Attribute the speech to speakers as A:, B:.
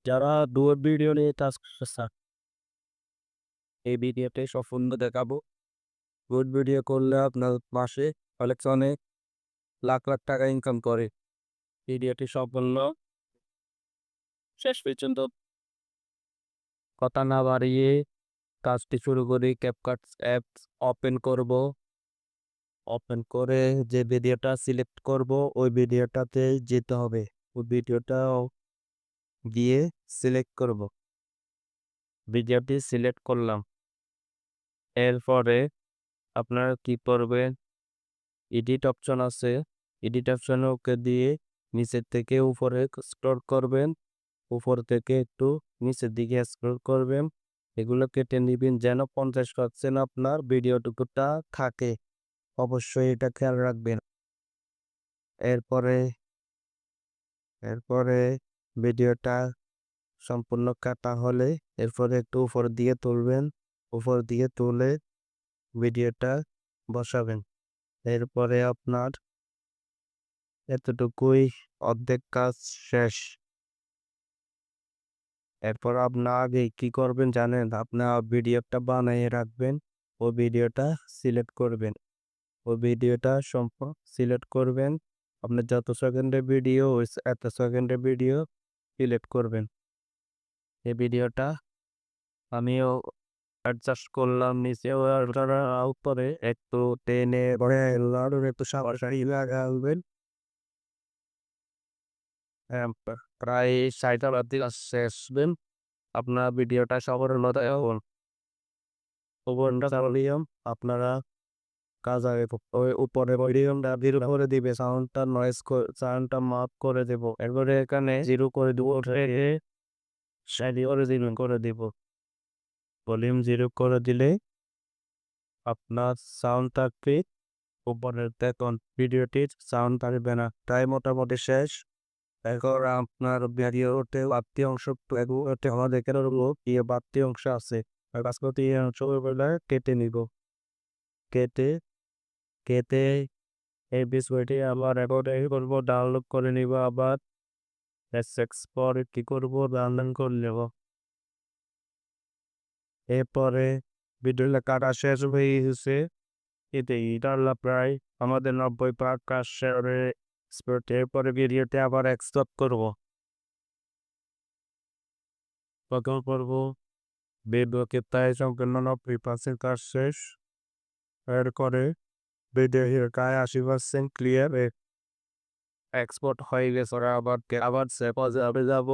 A: যারা duo video নিয়ে কাজ করতেছেন, এই ভিডিওতে সম্পূর্ণ দেখাবো। ডুয়ো ভিডিও করলে আপনার মাসে অনেক লাখ লাখ টাকা ইনকাম করে। ভিডিওটি সম্পূর্ণ শেষ পর্যন্ত কথা না বাড়িয়ে কাজটি শুরু করি। ক্যাপকাট অ্যাপস ওপেন করব। ওপেন করে যে ভিডিওটা সিলেক্ট করব ওই ভিডিওটাতে যেতে হবে। ওই ভিডিওটা গিয়ে সিলেক্ট করব। ভিডিওটি সিলেক্ট করলাম। এরপরে আপনারা কি করবেন, এডিট অপশন আছে, এডিট অপশনে ওকে দিয়ে নিচের থেকে উপরে স্ক্রল করবেন, উপর থেকে একটু নিচের দিকে স্ক্রল করবেন। এগুলো কেটে নিবেন যেন 50% আপনার ভিডিওটুকুটা থাকে। অবশ্যই এটা খেয়াল রাখবেন। এরপরে এরপরে ভিডিওটা সম্পূর্ণ কাটা হলে এরপরে একটু উপর দিয়ে তুলবেন, উপর দিয়ে তুলে ভিডিওটা বসাবেন। এরপরে আপনার এতটুকুই, অর্ধেক কাজ শেষ। এরপর আপনার আগে কি করবেন জানেন? আপনার ভিডিওটা বানিয়ে রাখবেন। ও ভিডিওটা সিলেক্ট করবেন। ও ভিডিওটা সিলেক্ট করবেন। আপনার যত সেকেন্ডের ভিডিও ওই এত সেকেন্ডের ভিডিও সিলেক্ট করবেন। এই ভিডিওটা আমিও অ্যাডজাস্ট করলাম নিচে উপরে একটু টেনে পরে একটু সারি লাগাবেন। প্রায় 60 দিকে আসবেন। আপনার ভিডিওটা সবার মতো ওপেনটা চালিয়ে আপনারা কাজ আগে ওই উপরে ভলিউমটা জিরো করে দিবে, সাউন্ডটা সাউন্ডটা মাফ করে দেব। এরপরে এখানে জিরো করে দেবো, সাইডে করে দিব। ভলিউম জিরো করে দিলে আপনার সাউন্ড থাকবে উপরে। দেখুন ভিডিওটির সাউন্ড থাকবে না। তাই মোটামুটি শেষ। এখন আপনার ভিডিওতে বাড়তি অংশ আমাদের এখানে বাড়তি অংশ আছে, বাকি অংশ কেটে নিব। কেটে কেটে এই বিষয়টি আবার এখন এই করবো, ডাউনলোড করে নিব। আবার পরে কি করব, ডাউনলোড করে নেব। এরপরে ভিডিওটা কাটা শেষ হয়ে গেছে। এটা হলো প্রায় আমাদের 90% কাজ শেষ। এরপরে ভিডিওতে আবার এক্সপোর্ট করব। কখন করব? ভিডিওকে প্রায় সম্পূর্ণ 90% কাজ শেষ। এরপরে ভিডিও প্রায় 80% ক্লিয়ার এক্সপোর্ট হয়ে গেছে। আবার সেভ যাব।